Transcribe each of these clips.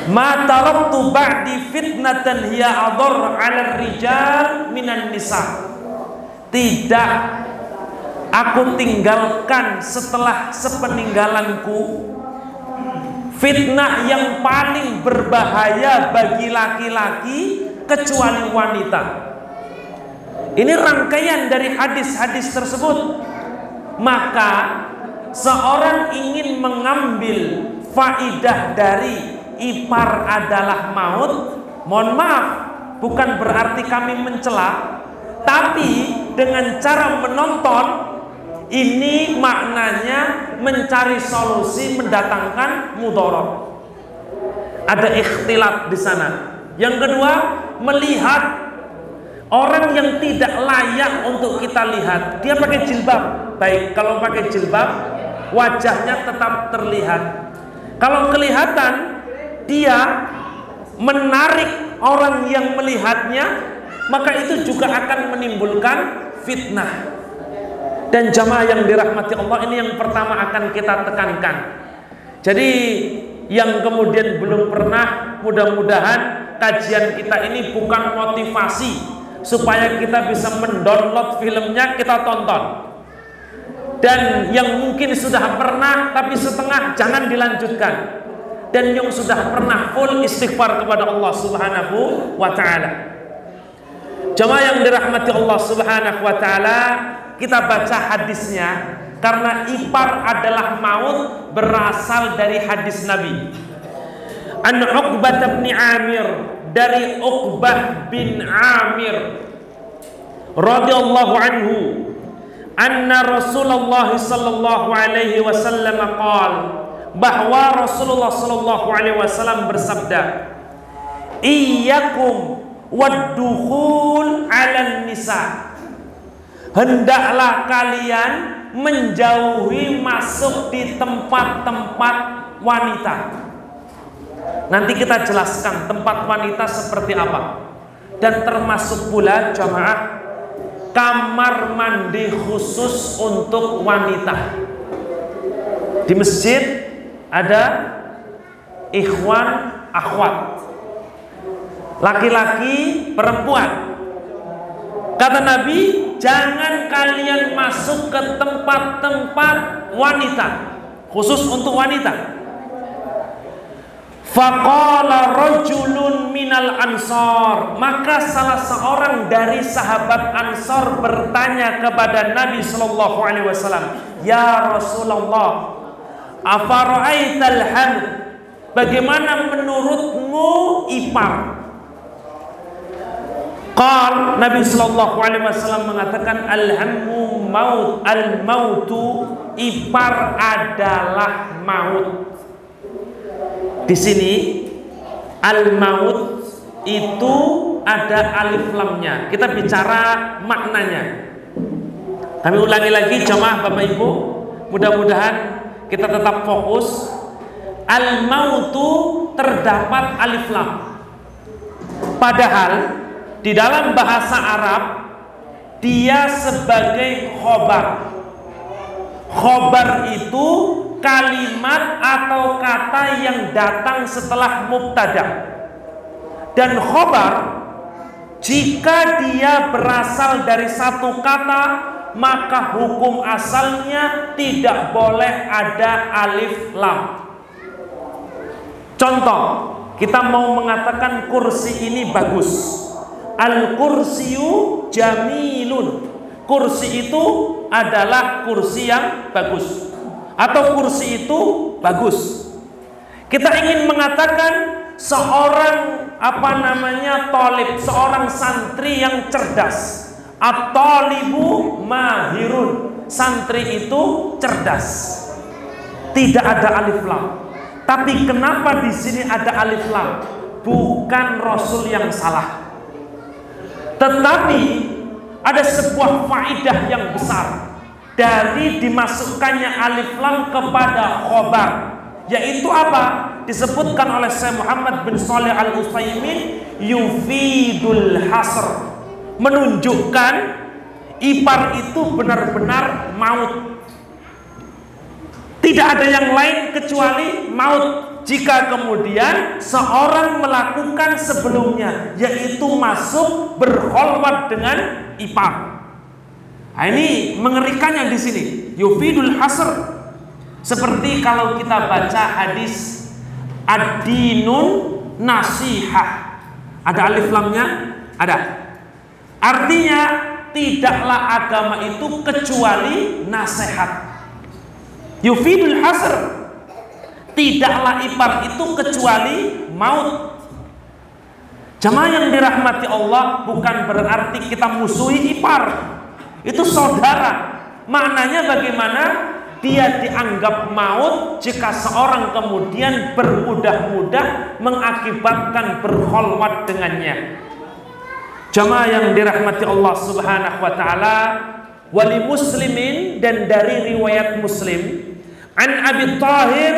Ma taraktu ba'di fitnatan hiya adhar 'ala rijal minan nisa. Tidak aku tinggalkan setelah sepeninggalanku fitnah yang paling berbahaya bagi laki-laki kecuali wanita. Ini rangkaian dari hadis-hadis tersebut. Maka seorang ingin mengambil faidah dari ipar adalah maut, mohon maaf, bukan berarti kami mencela, tapi dengan cara menonton ini maknanya mencari solusi mendatangkan mudarat. Ada ikhtilat di sana. Yang kedua, melihat orang yang tidak layak untuk kita lihat. Dia pakai jilbab. Baik, kalau pakai jilbab wajahnya tetap terlihat. Kalau kelihatan dia menarik orang yang melihatnya, maka itu juga akan menimbulkan fitnah. Dan jamaah yang dirahmati Allah, ini yang pertama akan kita tekankan. Jadi yang kemudian belum pernah, mudah-mudahan kajian kita ini bukan motivasi supaya kita bisa mendownload filmnya kita tonton. Dan yang mungkin sudah pernah tapi setengah, jangan dilanjutkan. Dan yang sudah pernah full, istighfar kepada Allah Subhanahu wa ta'ala. Jamaah yang dirahmati Allah Subhanahu wa ta'ala, kita baca hadisnya karena ipar adalah maut berasal dari hadis Nabi. An Uqbah bin Amir, dari Uqbah bin Amir radhiyallahu anhu, anna Rasulullah sallallahu alaihi wasallam qala, bahwa Rasulullah sallallahu alaihi wasallam bersabda, iyyakum wad-dukhul 'alan nisa. Hendaklah kalian menjauhi masuk di tempat-tempat wanita. Nanti kita jelaskan tempat wanita seperti apa. Dan termasuk pula jamaah kamar mandi khusus untuk wanita. Di masjid ada ikhwan, akhwat, laki-laki, perempuan. Kata Nabi, jangan kalian masuk ke tempat-tempat wanita khusus untuk wanita. Faqala rajulun minal ansar, maka salah seorang dari sahabat Ansar bertanya kepada Nabi sallallahu alaihi wasallam, ya Rasulullah, afara'aital hamd, bagaimana menurutmu ipar? Qal, Nabi sallallahu alaihi wasallam mengatakan, alhammu maut, al-mautu, ipar adalah maut. Di sini al-maut itu ada alif lamnya. Kita bicara maknanya. Kami ulangi lagi jamaah Bapak Ibu, mudah-mudahan kita tetap fokus. Al-mautu terdapat alif lam. Padahal di dalam bahasa Arab dia sebagai khobar. Khobar itu kalimat atau kata yang datang setelah mubtada. Dan khobar, jika dia berasal dari satu kata, maka hukum asalnya tidak boleh ada alif lam. Contoh, kita mau mengatakan kursi ini bagus. Al-kursiyu jamilun. Kursi itu adalah kursi yang bagus, atau kursi itu bagus. Kita ingin mengatakan seorang thalib, seorang santri yang cerdas. At-thalibu mahirun, santri itu cerdas. Tidak ada alif lam. Tapi kenapa di sini ada alif lam? Bukan Rasul yang salah, tetapi ada sebuah faidah yang besar dari dimasukkannya alif lam kepada khobar, yaitu apa? Disebutkan oleh Syekh Muhammad bin Shalih Al-Utsaimin, yufidul hasr, menunjukkan ipar itu benar-benar maut. Tidak ada yang lain kecuali maut. jika kemudian seorang melakukan sebelumnya, yaitu masuk berkholwat dengan ipar. Nah, ini mengerikannya di sini. Yufidul hasr. Seperti kalau kita baca hadis ad-dinun nasihah. Ada alif lamnya? Ada. Artinya tidaklah agama itu kecuali nasihat. Yufidul hasr. Tidaklah ipar itu kecuali maut. Jamaah yang dirahmati Allah, bukan berarti kita musuhi ipar. Itu saudara. Maknanya bagaimana? Dia dianggap maut jika seorang kemudian bermudah-mudah mengakibatkan berkholwat dengannya. Jamaah yang dirahmati Allah Subhanahu wa taala, wali muslimin, dan dari riwayat Muslim, an Abi Tahir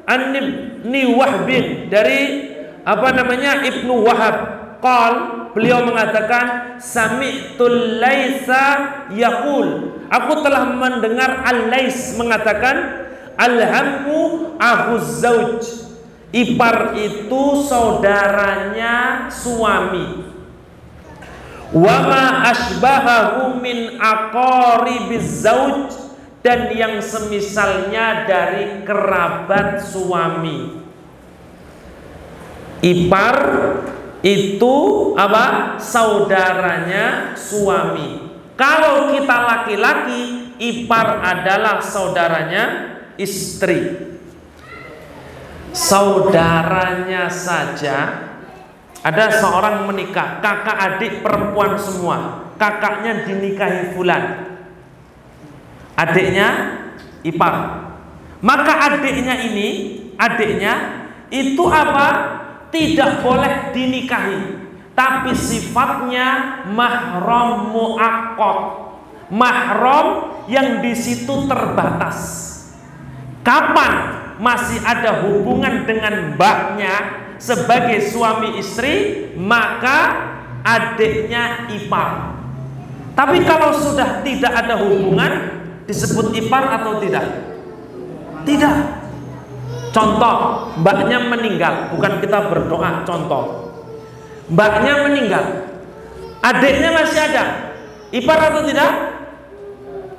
an Ibni Wahbin, dari Ibnu Wahab, qal, beliau mengatakan, sami'tul Laitsa yaqul, aku telah mendengar Al-Lais mengatakan, alhammu ahuz zauj, ipar itu saudaranya suami, wa ma asbahahu min aqaribiz zauj, dan yang semisalnya dari kerabat suami. Ipar itu apa? Saudaranya suami. Kalau kita laki-laki, ipar adalah saudaranya istri. Saudaranya saja, ada seorang menikah, kakak adik perempuan semua, kakaknya dinikahi fulan, adiknya ipar. Maka adiknya itu apa? Tidak boleh dinikahi, tapi sifatnya mahram muakkad, mahram yang di situ terbatas. Kapan masih ada hubungan dengan mbaknya sebagai suami istri, maka adiknya ipar. Tapi kalau sudah tidak ada hubungan, disebut ipar atau tidak? Tidak. Contoh, mbaknya meninggal, bukan kita berdoa, contoh. Mbaknya meninggal, adiknya masih ada, ipar atau tidak?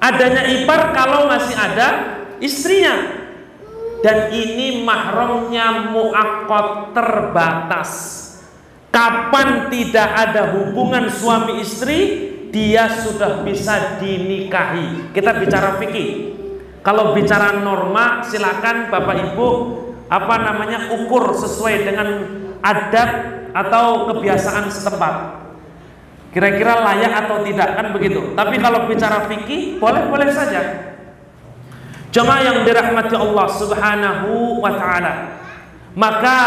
Adanya ipar kalau masih ada istrinya. Dan ini mahramnya muakkad, terbatas. Kapan tidak ada hubungan suami istri, dia sudah bisa dinikahi. Kita bicara fikih. Kalau bicara norma, silakan Bapak Ibu ukur sesuai dengan adat atau kebiasaan setempat. Kira-kira layak atau tidak, kan begitu. Tapi kalau bicara fikih, boleh-boleh saja. Jemaah yang dirahmati Allah Subhanahu wa taala. Maka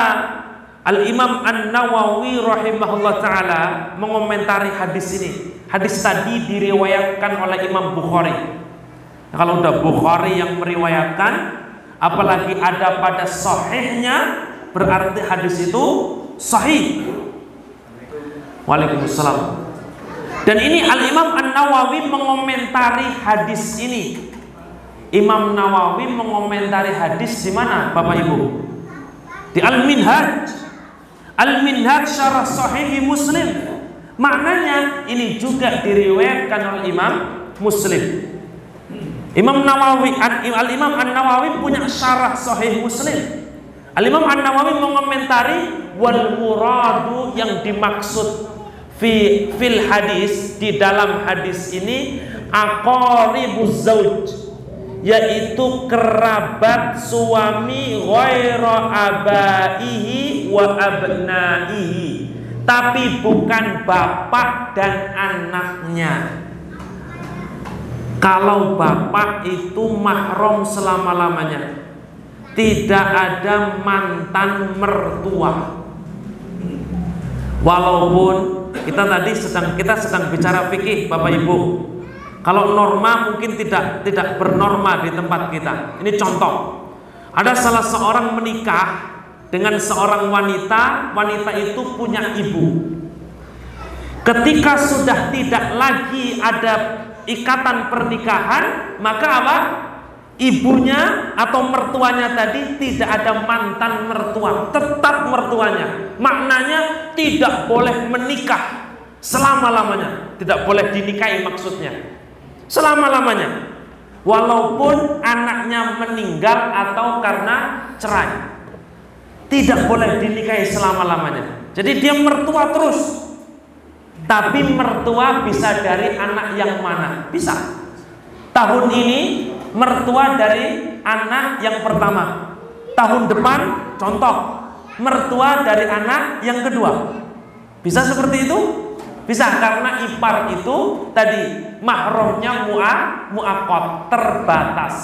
Al-Imam An-Nawawi rahimahullah taala mengomentari hadis ini. Hadis tadi diriwayatkan oleh Imam Bukhari. Kalau udah Bukhari yang meriwayatkan, apalagi ada pada sahihnya, berarti hadis itu sahih. Waalaikumsalam. Dan ini Al-Imam An-Nawawi mengomentari hadis ini. Imam Nawawi mengomentari hadis di mana, Bapak Ibu? Di Al-Minhaj. Al-Minhaj syarah sahih Muslim. Maknanya ini juga diriwayatkan oleh Imam Muslim. Imam Nawawi, Al-Imam An-Nawawi punya syarah sahih Muslim. Al-Imam An-Nawawi mengomentari, wal muradu, yang dimaksud fil hadis, di dalam hadis ini, aqaribuz zauj, yaitu kerabat suami, ghaira abaihi wa abnaihi, tapi bukan bapak dan anaknya. Kalau bapak itu mahram selama-lamanya, tidak ada mantan mertua. Walaupun kita sedang bicara fikih, Bapak Ibu. Kalau norma mungkin tidak bernorma di tempat kita. Ini contoh. Ada salah seorang menikah dengan seorang wanita, wanita itu punya ibu. Ketika sudah tidak lagi ada ikatan pernikahan, maka apa? ibunya atau mertuanya tadi tidak ada mantan mertua, tetap mertuanya. Maknanya tidak boleh menikah selama-lamanya, tidak boleh dinikahi maksudnya selama-lamanya, walaupun anaknya meninggal atau karena cerai, tidak boleh dinikahi selama-lamanya. Jadi dia mertua terus. Tapi mertua bisa dari anak yang mana? Bisa. Tahun ini mertua dari anak yang pertama. Tahun depan contoh mertua dari anak yang kedua. Bisa seperti itu? Bisa, karena ipar itu tadi mahramnya mu'aqqat, terbatas.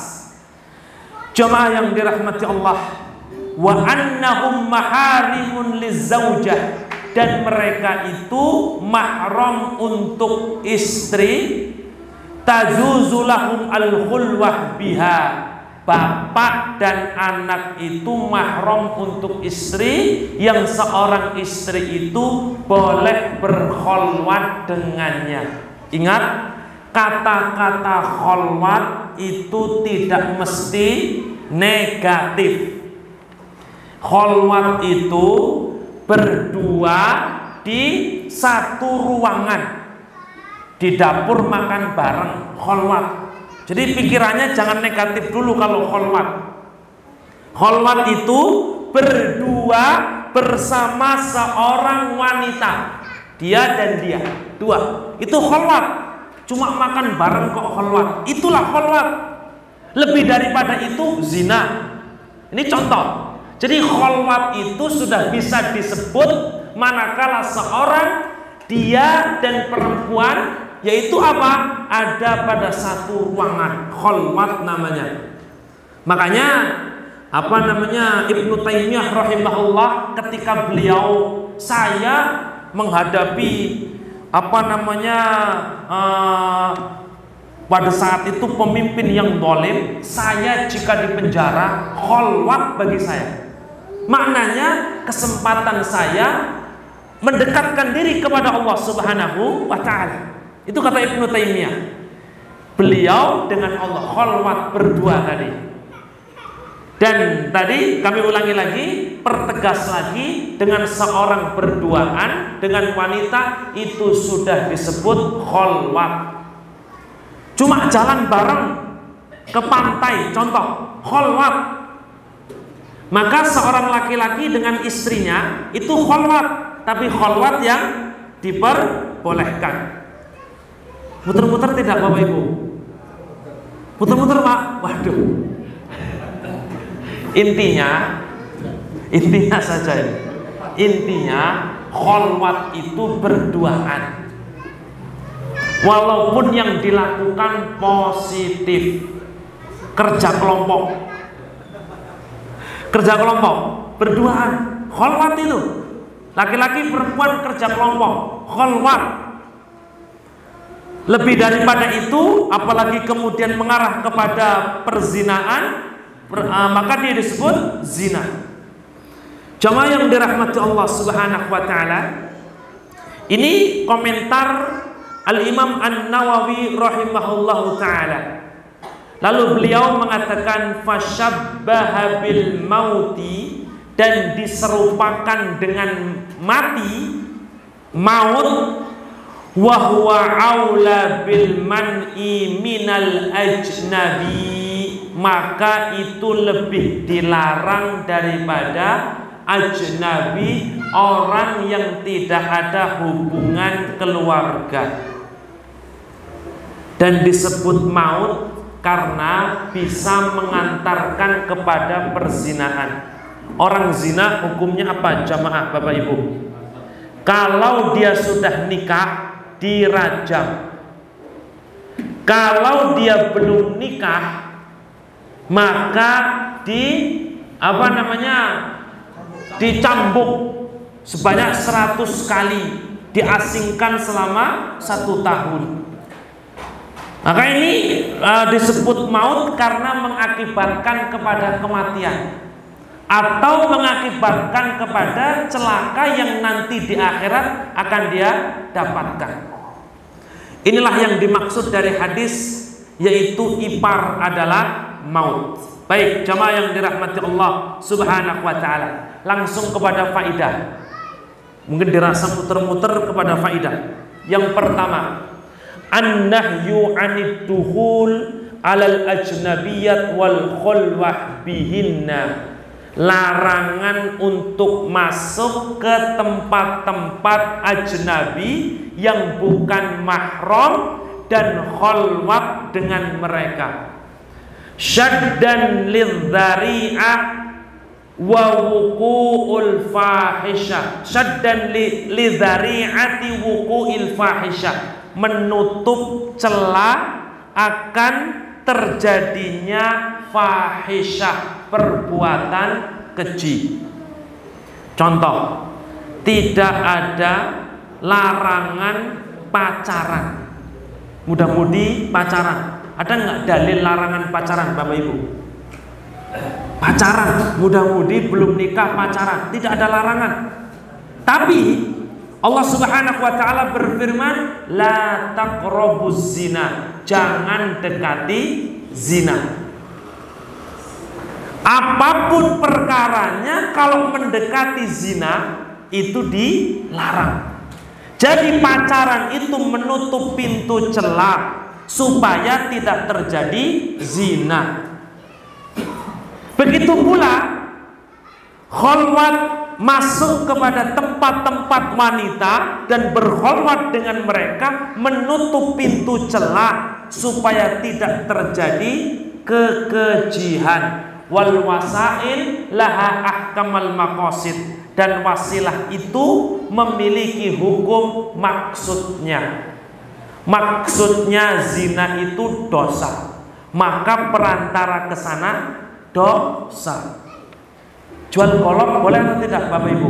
Jemaah yang dirahmati Allah, wa annahum maharimun lizaujah, dan mereka itu mahram untuk istri, tazuzulahum al-khulwah biha, bapak dan anak itu mahram untuk istri yang seorang istri itu boleh berkholwat dengannya. Ingat, kata-kata kholwat itu tidak mesti negatif. Kholwat itu berdua di satu ruangan, di dapur makan bareng, kholwat. Jadi pikirannya jangan negatif dulu kalau kholwat. Kholwat itu berdua bersama seorang wanita, dia dan dia, dua. Itu kholwat. Cuma makan bareng kok kholwat. Itulah kholwat. Lebih daripada itu zina. Ini contoh. Jadi kholwat itu sudah bisa disebut manakala seorang, dia dan perempuan, yaitu apa? Ada pada satu ruangan, kholwat namanya. Makanya Ibnu Taimiyah rahimahullah ketika beliau, saya menghadapi pada saat itu pemimpin yang zalim, saya jika dipenjara kholwat bagi saya. Maknanya kesempatan saya mendekatkan diri kepada Allah Subhanahu wa ta'ala. Itu kata Ibnu Taimiyah. Beliau dengan Allah kholwat berdua tadi. Dan tadi kami ulangi lagi, pertegas lagi, dengan seorang berduaan dengan wanita itu sudah disebut kholwat. Cuma jalan bareng ke pantai, contoh kholwat. Maka seorang laki-laki dengan istrinya itu kholwat, tapi kholwat yang diperbolehkan. Muter-muter tidak Bapak Ibu? Muter-muter Pak? Waduh. Intinya saja ini. Intinya kholwat itu berduaan. Walaupun yang dilakukan positif, kerja kelompok, berduaan, kholwat itu. Laki-laki perempuan kerja kelompok, kholwat. Lebih daripada itu, apalagi kemudian mengarah kepada perzinaan, maka dia disebut zina. Jamaah yang dirahmati Allah Subhanahu wa ta'ala, ini komentar Al-Imam An-Nawawi rahimahullahu ta'ala. Lalu beliau mengatakan fasyabbaha bil mauti, dan diserupakan dengan mati, maut, wa huwa aula bil man'i minal ajnabi, maka itu lebih dilarang daripada ajnabi, orang yang tidak ada hubungan keluarga. Dan disebut maut karena bisa mengantarkan kepada perzinahan. Orang zina hukumnya apa jamaah Bapak Ibu? Kalau dia sudah nikah, dirajam. Kalau dia belum nikah, maka dicambuk sebanyak 100 kali, diasingkan selama 1 tahun. Maka ini disebut maut karena mengakibatkan kepada kematian atau mengakibatkan kepada celaka yang nanti di akhirat akan dia dapatkan. Inilah yang dimaksud dari hadis, yaitu ipar adalah maut. Baik, jamaah yang dirahmati Allah Subhanahu wa taala. Langsung kepada faidah. Mungkin dirasa muter-muter kepada faidah. Yang pertama, an-nahyu 'anid dukhul 'alal ajnabiyyat wal khulwah bihinna. Larangan untuk masuk ke tempat-tempat ajnabi yang bukan mahram dan khalwat dengan mereka. Syaddan lidhari'ah wa wuqu'ul fahisyah. Syaddan lidhari'ati wuqu'il fahisyah. Menutup celah akan terjadinya fahisyah, perbuatan keji. Contoh, tidak ada larangan pacaran. Mudah-mudi pacaran. Ada nggak dalil larangan pacaran, Bapak Ibu? Pacaran, mudah-mudi belum nikah pacaran, tidak ada larangan. Tapi Allah Subhanahu wa taala berfirman, la taqrabuz zina, jangan dekati zina. Apapun perkaranya, kalau mendekati zina itu dilarang. Jadi pacaran itu menutup pintu celah supaya tidak terjadi zina. Begitu pula khalwat, masuk kepada tempat-tempat wanita dan berkhalwat dengan mereka, menutup pintu celah supaya tidak terjadi kekejian. Wal wasail laha ahkamal maqasid, dan wasilah itu memiliki hukum maksudnya. Maksudnya zina itu dosa, maka perantara ke sana dosa. Jual kolok boleh atau tidak, Bapak Ibu?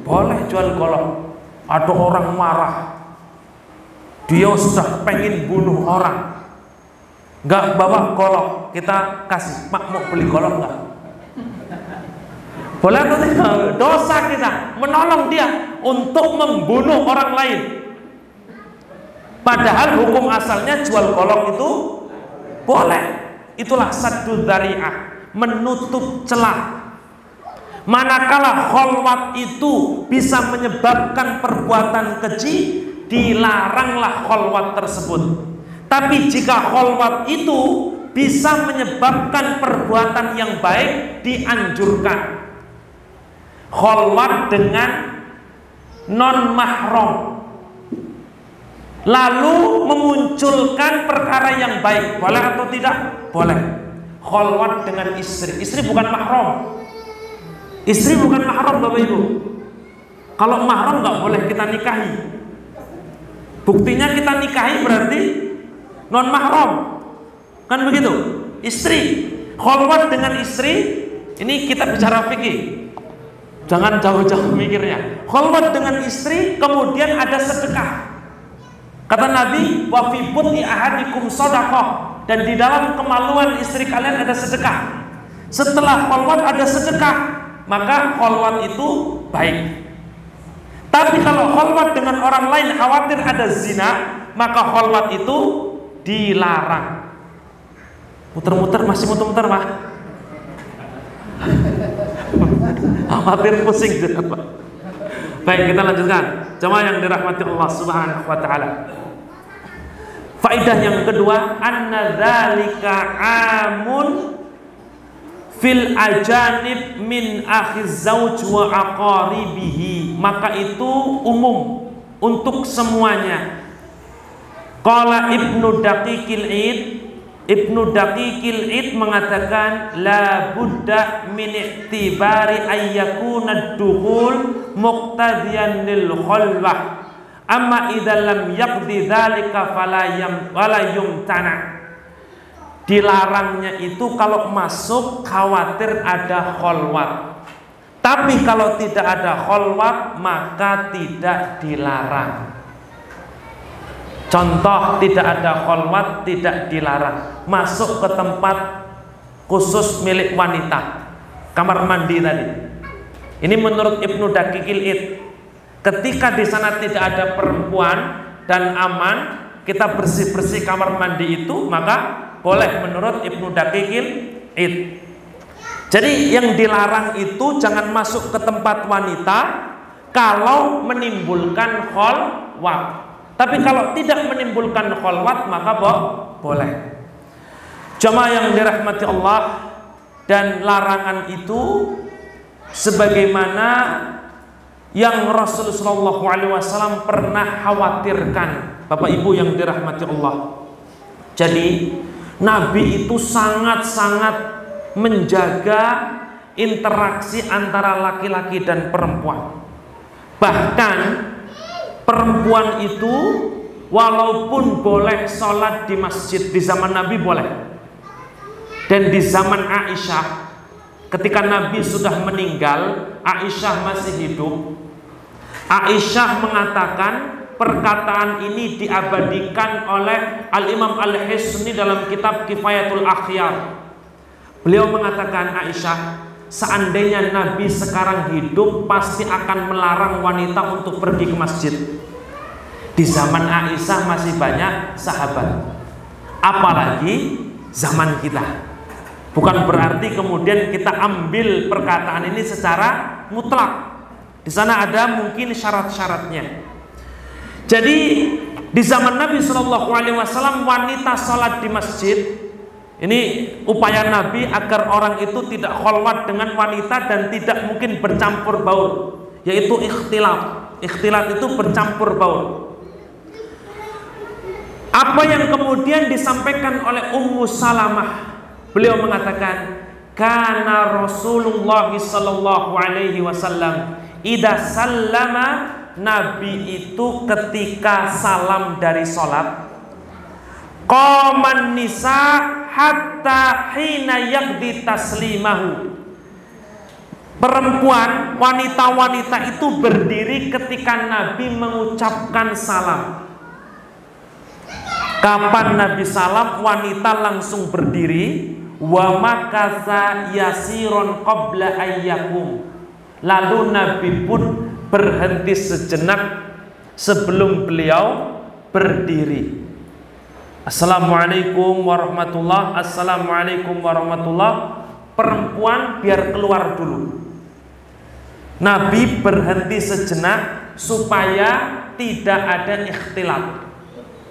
Boleh jual kolok. Ada orang marah, dia sudah pengen bunuh orang, nggak bawa kolok, kita kasih, Pak mau beli kolok nggak? Boleh atau tidak? Dosa kita menolong dia untuk membunuh orang lain. Padahal hukum asalnya jual kolok itu boleh. Itulah saddu dzari'ah, menutup celah. Manakala khalwat itu bisa menyebabkan perbuatan keji, dilaranglah khalwat tersebut. Tapi jika khalwat itu bisa menyebabkan perbuatan yang baik, dianjurkan. Khalwat dengan non mahram, lalu memunculkan perkara yang baik, boleh atau tidak? Boleh. Khalwat dengan istri, istri bukan mahram. Istri bukan mahram, Bapak Ibu. Kalau mahram nggak boleh kita nikahi. Buktinya kita nikahi berarti non mahram, kan begitu? Istri, khalwat dengan istri, ini kita bicara fikih. Jangan jauh-jauh mikirnya. Khalwat dengan istri, kemudian ada sedekah. Kata Nabi, wa fi buti ahadikum shadaqah, dan di dalam kemaluan istri kalian ada sedekah. Setelah khalwat ada sedekah, maka khalwat itu baik. Tapi kalau khalwat dengan orang lain khawatir ada zina, maka khalwat itu dilarang. Muter-muter, masih muter-muter, Pak. Khawatir pusing juga, Pak. Baik, kita lanjutkan. Jemaah yang dirahmati Allah Subhanahu wa taala. Faidah yang kedua, anna dzalika amun fil ajanib min akhiz zauj wa aqaribihi, maka itu umum untuk semuanya. Qala Ibnu Daqiqil Id, Ibnu Daqiqil Id mengatakan la budda min i'tibari ayyakuna ad-dukhul muqtadiyan lil khalwah, amma idza lam yaqdi dzalika fala yumtana. Dilarangnya itu kalau masuk khawatir ada khalwat. Tapi kalau tidak ada khalwat maka tidak dilarang. Contoh, tidak ada khalwat tidak dilarang. Masuk ke tempat khusus milik wanita, kamar mandi tadi. Ini menurut Ibnu Daqiqil Id. Ketika di sana tidak ada perempuan dan aman, kita bersih-bersih kamar mandi itu, maka boleh menurut Ibnu Daqiqil Id. Jadi yang dilarang itu jangan masuk ke tempat wanita kalau menimbulkan kholwat. Tapi kalau tidak menimbulkan kholwat maka boleh. Jamaah yang dirahmati Allah, dan larangan itu sebagaimana yang Rasulullah SAW pernah khawatirkan, Bapak Ibu yang dirahmati Allah. Jadi Nabi itu sangat-sangat menjaga interaksi antara laki-laki dan perempuan. Bahkan perempuan itu walaupun boleh sholat di masjid di zaman Nabi boleh. Dan di zaman Aisyah, ketika Nabi sudah meninggal, Aisyah masih hidup. Aisyah mengatakan, perkataan ini diabadikan oleh Al-Imam Al-Hisni dalam kitab Kifayatul Akhyar. Beliau mengatakan, Aisyah, seandainya Nabi sekarang hidup pasti akan melarang wanita untuk pergi ke masjid. Di zaman Aisyah masih banyak sahabat, apalagi zaman kita. Bukan berarti kemudian kita ambil perkataan ini secara mutlak. Di sana ada mungkin syarat-syaratnya. Jadi di zaman Nabi SAW wanita sholat di masjid. Ini upaya Nabi agar orang itu tidak kholwat dengan wanita dan tidak mungkin bercampur baur, yaitu ikhtilat. Ikhtilat itu bercampur baur. Apa yang kemudian disampaikan oleh Ummu Salamah, beliau mengatakan, kana Rasulullah sallallahu alaihi wasallam idza sallama, Nabi itu ketika salam dari salat, qaman nisa hatta hina yaqdi taslimahu. Perempuan, wanita-wanita itu berdiri ketika Nabi mengucapkan salam. Kapan Nabi salam, wanita langsung berdiri. Wa makasa yasiron qabla ayyakum. Lalu Nabi pun berhenti sejenak sebelum beliau berdiri. Assalamualaikum warahmatullah, assalamualaikum warahmatullah. Perempuan biar keluar dulu. Nabi berhenti sejenak supaya tidak ada ikhtilat.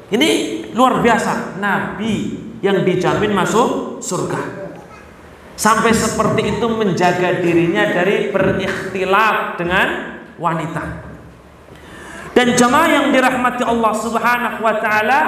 Ini luar biasa, Nabi yang dijamin masuk surga. Sampai seperti itu menjaga dirinya dari berikhtilat dengan wanita. Dan jamaah yang dirahmati Allah Subhanahu wa taala,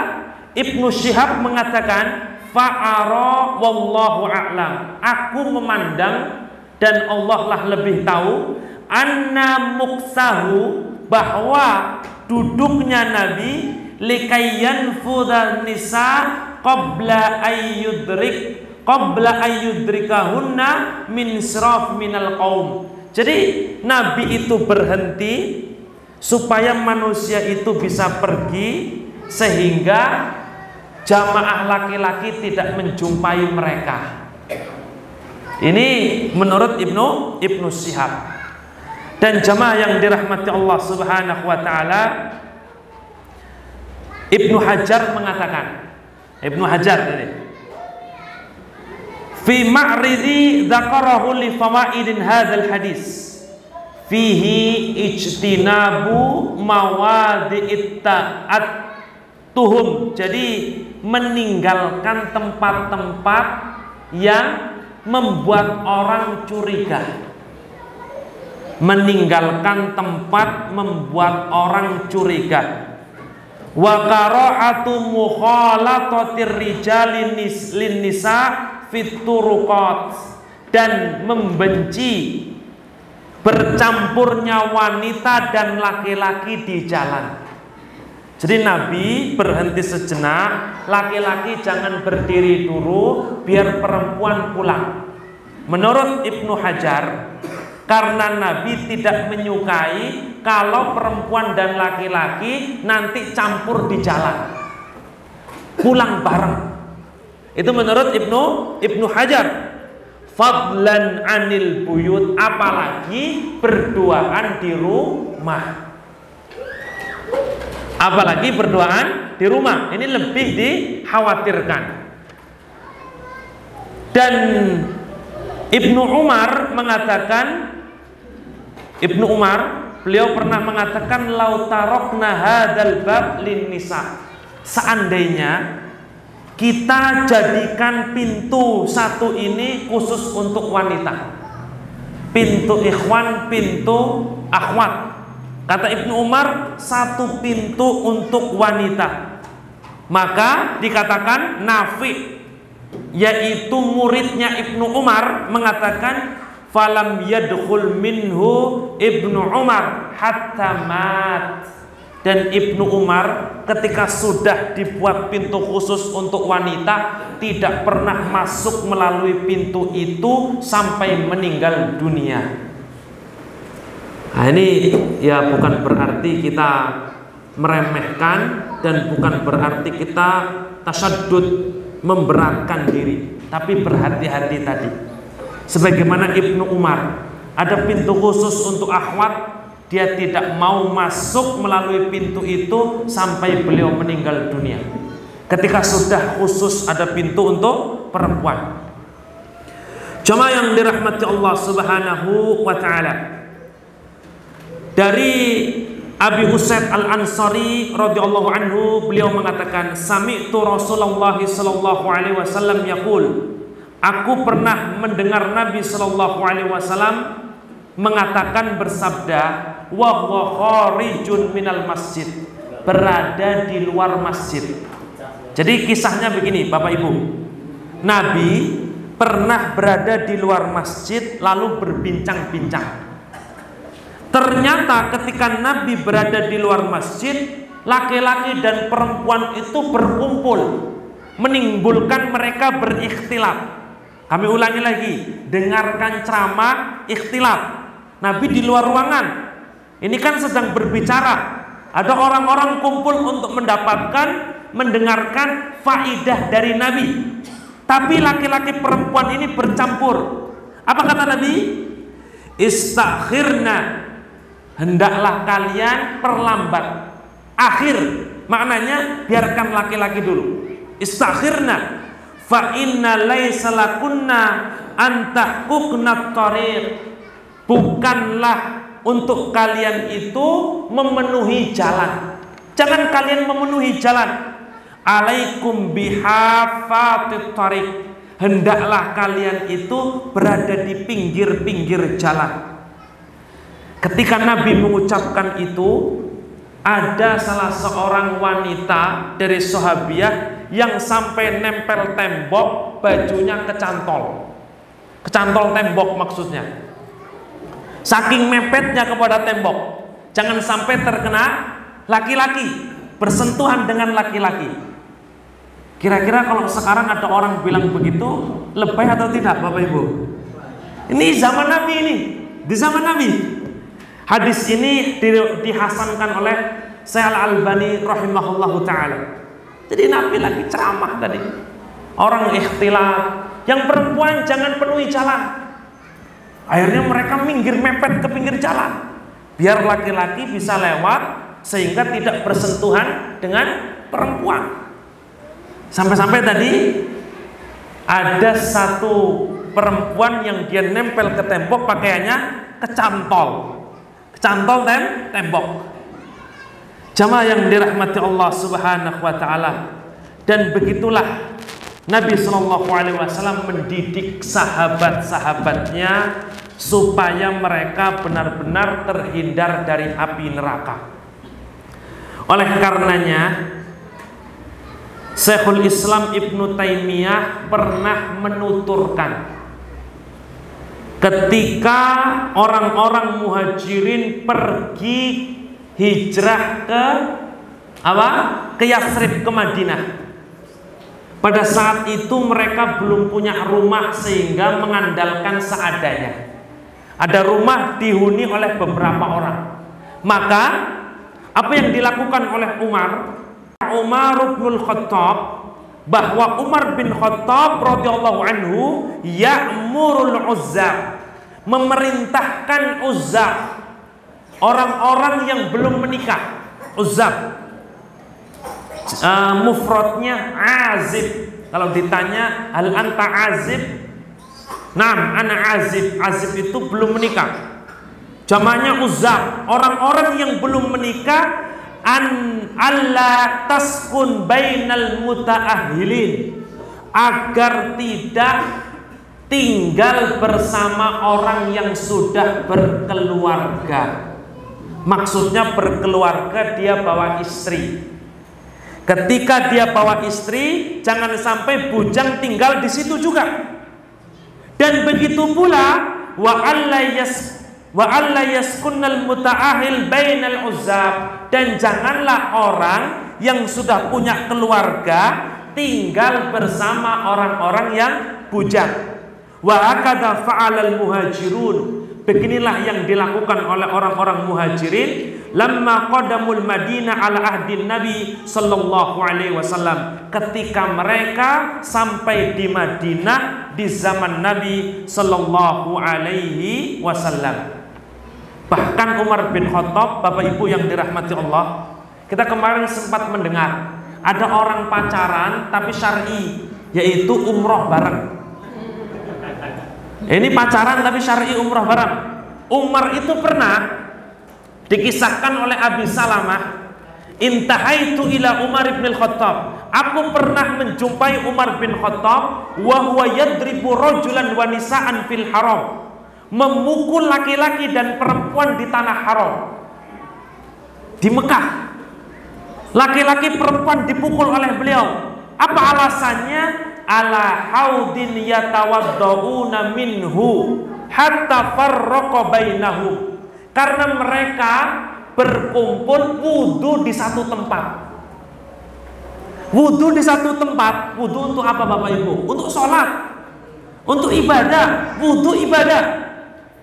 Ibnu Syihab mengatakan, fa'ara wallahu a'lam. Aku memandang dan Allah lah lebih tahu, anna muksahu, bahwa duduknya Nabi likayyan fudan nisa qabla ayyudrikahunna min siraf minal qaum. Jadi Nabi itu berhenti supaya manusia itu bisa pergi, sehingga jamaah laki-laki tidak menjumpai mereka. Ini menurut Ibnu Syihab. Dan jamaah yang dirahmati Allah Subhanahu wa taala, Ibnu Hajar mengatakan, Ibnu Hajar ini fi ma'ridi dzakarahu li fawaidin hadzal hadis fihi ijtinabu mawadi'it tuhum. Jadi meninggalkan tempat-tempat yang membuat orang curiga. Meninggalkan tempat membuat orang curiga. Wa qara'atu mukhalatir rijali lin nisa fit turuqat, dan membenci bercampurnya wanita dan laki-laki di jalan. Jadi Nabi berhenti sejenak, laki-laki jangan berdiri dulu biar perempuan pulang. Menurut Ibnu Hajar, karena Nabi tidak menyukai kalau perempuan dan laki-laki nanti campur di jalan, pulang bareng. Itu menurut Ibnu Hajar. Fadlan anil buyut, apalagi berduaan di rumah. Apalagi berduaan di rumah, ini lebih dikhawatirkan. Dan Ibnu Umar mengatakan, beliau pernah mengatakan, lau tarokna hadzal bab lin nisa, seandainya kita jadikan pintu satu ini khusus untuk wanita, pintu ikhwan, pintu akhwat. Kata Ibnu Umar, satu pintu untuk wanita. Maka dikatakan Nafi', yaitu muridnya Ibnu Umar, mengatakan falam yadkhul minhu Ibnu Umar hatta mat. Dan Ibnu Umar ketika sudah dibuat pintu khusus untuk wanita, tidak pernah masuk melalui pintu itu sampai meninggal dunia. Nah, ini ya bukan berarti kita meremehkan dan bukan berarti kita tasaddud, memberatkan diri, tapi berhati-hati tadi. Sebagaimana Ibnu Umar, ada pintu khusus untuk akhwat, dia tidak mau masuk melalui pintu itu sampai beliau meninggal dunia. Ketika sudah khusus ada pintu untuk perempuan. Jemaah yang dirahmati Allah Subhanahu wa taala. Dari Abi Usaid Al-Ansari radhiyallahu anhu, beliau mengatakan, sami'tu Rasulullah sallallahu alaihi wasallam yaqul, aku pernah mendengar Nabi sallallahu alaihi wasallam mengatakan, bersabda, wa huwa kharijun minal masjid, berada di luar masjid. Jadi kisahnya begini Bapak Ibu, Nabi pernah berada di luar masjid lalu berbincang-bincang. Ternyata ketika Nabi berada di luar masjid, laki-laki dan perempuan itu berkumpul, menimbulkan mereka berikhtilaf. Kami ulangi lagi, dengarkan ceramah ikhtilaf. Nabi di luar ruangan, ini kan sedang berbicara. Ada orang-orang kumpul untuk mendengarkan faidah dari Nabi. Tapi laki-laki perempuan ini bercampur. Apa kata Nabi? Istakhirna, hendaklah kalian perlambat. Akhir, maknanya biarkan laki-laki dulu. Istakhirna, fa inna laisa lakunna an tahquqna thariq. Bukanlah untuk kalian itu memenuhi jalan. Jangan kalian memenuhi jalan. Alaikum bihafatit thariq. Hendaklah kalian itu berada di pinggir-pinggir jalan. Ketika Nabi mengucapkan itu, ada salah seorang wanita dari sahabiah yang sampai nempel tembok, bajunya kecantol. Kecantol tembok maksudnya. Saking mepetnya kepada tembok, jangan sampai terkena laki-laki, bersentuhan dengan laki-laki. Kira-kira kalau sekarang ada orang bilang begitu, lebay atau tidak Bapak Ibu? Ini zaman Nabi ini, di zaman Nabi. Hadis ini dihasankan oleh Syekh Al-Albani rahimahullahu ta'ala. Jadi Nabi lagi ceramah tadi, orang ikhtilaf, yang perempuan jangan penuhi jalan. Akhirnya mereka minggir mepet ke pinggir jalan, biar laki-laki bisa lewat sehingga tidak bersentuhan dengan perempuan. Sampai-sampai tadi ada satu perempuan yang dia nempel ke tembok, pakaiannya kecantol tembok. Jamaah yang dirahmati Allah Subhanahu wa taala. Dan begitulah Nabi sallallahu alaihi wasallam mendidik sahabat-sahabatnya supaya mereka benar-benar terhindar dari api neraka. Oleh karenanya Syekhul Islam Ibnu Taimiyah pernah menuturkan, ketika orang-orang muhajirin pergi hijrah ke Yathrib, ke Madinah. Pada saat itu mereka belum punya rumah sehingga mengandalkan seadanya. Ada rumah dihuni oleh beberapa orang. Maka apa yang dilakukan oleh Umar bin Khattab, bahwa Umar bin Khattab radhiyallahu anhu ya'murul uzzab, memerintahkan uzzab, orang-orang yang belum menikah. Uzzab mufradnya azib. Kalau ditanya hal anta azib, Nah, anak azib. Azib itu belum menikah. Jamaknya uzab. Orang-orang yang belum menikah, alla taskun bainal mutaahilin, agar tidak tinggal bersama orang yang sudah berkeluarga. Maksudnya berkeluarga, dia bawa istri. Ketika dia bawa istri, jangan sampai bujang tinggal di situ juga. Dan begitu pula wa alla yaskunnal mutaahil bainal uzab, dan janganlah orang yang sudah punya keluarga tinggal bersama orang-orang yang bujang. Wa hakadha fa'alal muhajirun, beginilah yang dilakukan oleh orang-orang muhajirin lamma qadamul Madinah ala ahdin Nabi sallallahu alaihi wasallam, ketika mereka sampai di Madinah di zaman Nabi sallallahu alaihi wasallam. Bahkan Umar bin Khattab, Bapak Ibu yang dirahmati Allah, kita kemarin sempat mendengar ada orang pacaran tapi syar'i, yaitu umroh bareng. Ini pacaran tapi syar'i, umroh bareng. Umar itu pernah dikisahkan oleh Abi Salamah, intahaitu ila Umar bin Khattab, aku pernah menjumpai Umar bin Khattab wa huwa yadribu rajulan wa nisaan fil haram, memukul laki-laki dan perempuan di tanah haram. Di Mekah laki-laki perempuan dipukul oleh beliau. Apa alasannya? Ala haudin yatawaddauna minhu hatta farraqa bainahum, karena mereka berkumpul wudu di satu tempat. Wudu di satu tempat. Wudu untuk apa Bapak Ibu? Untuk sholat, untuk ibadah. Wudu ibadah,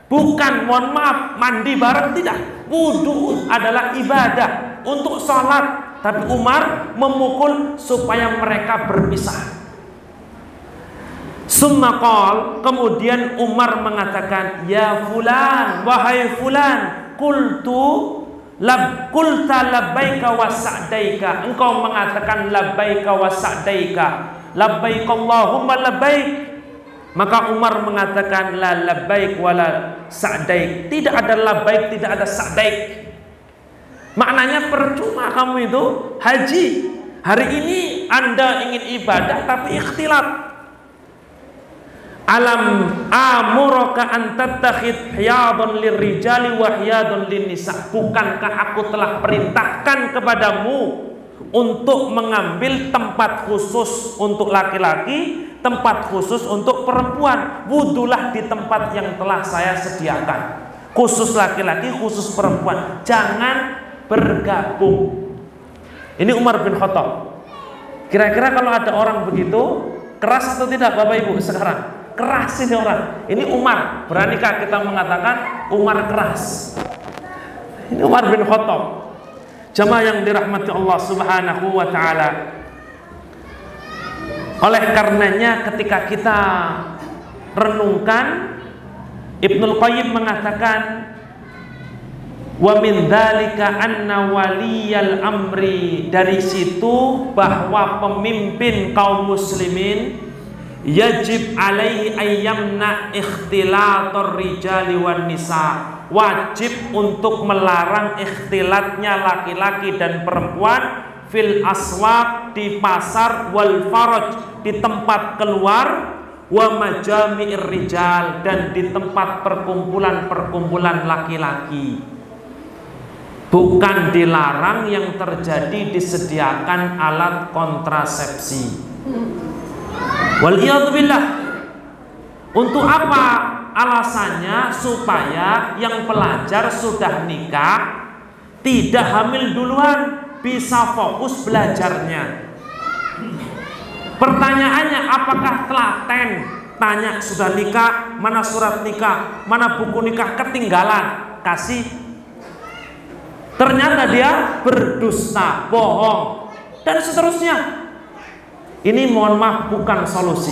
bukan, mohon maaf, mandi bareng, tidak. Wudu adalah ibadah untuk sholat. Tapi Umar memukul supaya mereka berpisah. Summa qal, kemudian Umar mengatakan, ya fulan, wahai fulan, qulta labbaika wa sa'daika, engkau mengatakan labbaika wa sa'daika, labbaik Allahumma labbaik. Maka Umar mengatakan la labbaik wa la sa'daik, tidak ada labbaik, tidak ada sa'daik. Maknanya percuma kamu itu haji. Hari ini Anda ingin ibadah tapi ikhtilat. Alam amuraka an tattakhid hiyadun lirrijali wa hiyadun linnisa, bukankah aku telah perintahkan kepadamu untuk mengambil tempat khusus untuk laki-laki, tempat khusus untuk perempuan. Wudulah di tempat yang telah saya sediakan, khusus laki-laki, khusus perempuan, jangan bergabung. Ini Umar bin Khattab. Kira-kira kalau ada orang begitu, keras atau tidak Bapak Ibu sekarang? Keras ini orang. Ini Umar. Beranikah kita mengatakan Umar keras? Ini Umar bin Khattab. Jamaah yang dirahmati Allah Subhanahu wa ta'ala. Oleh karenanya ketika kita renungkan, Ibnul Qayyim mengatakan, wa min dzalika anna waliyal amri, dari situ bahwa pemimpin kaum muslimin yajib alaihi ayyamna ikhtilatur rijali wan nisa, wajib untuk melarang ikhtilatnya laki-laki dan perempuan fil aswaq, di pasar, wal faraj, di tempat keluar, wa majami'ir rijal, dan di tempat perkumpulan-perkumpulan laki-laki. Bukan dilarang yang terjadi disediakan alat kontrasepsi. Waliyadzubillah. Untuk apa alasannya? Supaya yang pelajar sudah nikah tidak hamil duluan, bisa fokus belajarnya. Pertanyaannya, apakah telaten? Tanya, sudah nikah, mana surat nikah, mana buku nikah, ketinggalan, kasih. Ternyata dia berdusta, bohong, dan seterusnya. Ini mohon maaf bukan solusi.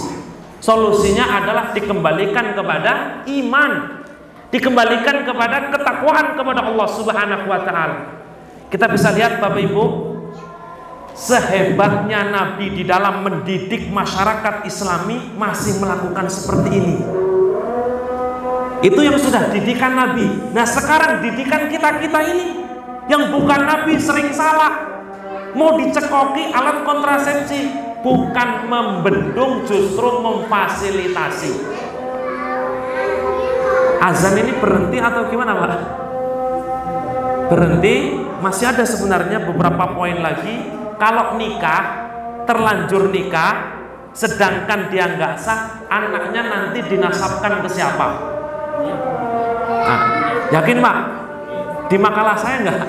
Solusinya adalah dikembalikan kepada iman, dikembalikan kepada ketakwaan kepada Allah Subhanahu wa ta'ala. Kita bisa lihat Bapak Ibu, sehebatnya Nabi di dalam mendidik masyarakat Islami masih melakukan seperti ini. Itu yang sudah didikan Nabi. Nah sekarang didikan kita-kita ini yang bukan Nabi sering salah. Mau dicekoki alat kontrasepsi, bukan membendung, justru memfasilitasi. Azan ini berhenti atau gimana Pak? Berhenti. Masih ada sebenarnya beberapa poin lagi. Kalau nikah, terlanjur nikah, sedangkan dia nggak sah, anaknya nanti dinasabkan ke siapa? Nah, yakin Pak? Di makalah saya nggak?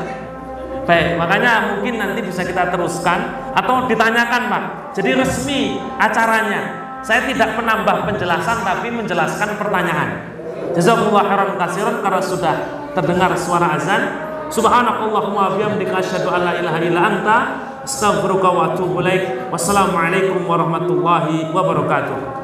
Baik, makanya mungkin nanti bisa kita teruskan atau ditanyakan Pak. Jadi resmi acaranya. Saya tidak menambah penjelasan tapi menjelaskan pertanyaan. Jazakumullah khairan katsiran karena sudah terdengar suara azan. Subhanakallahumma bihamdika asyhadu an la ilaha illa anta astaghfiruka wa atubu ilaik. Wassalamualaikum warahmatullahi wabarakatuh.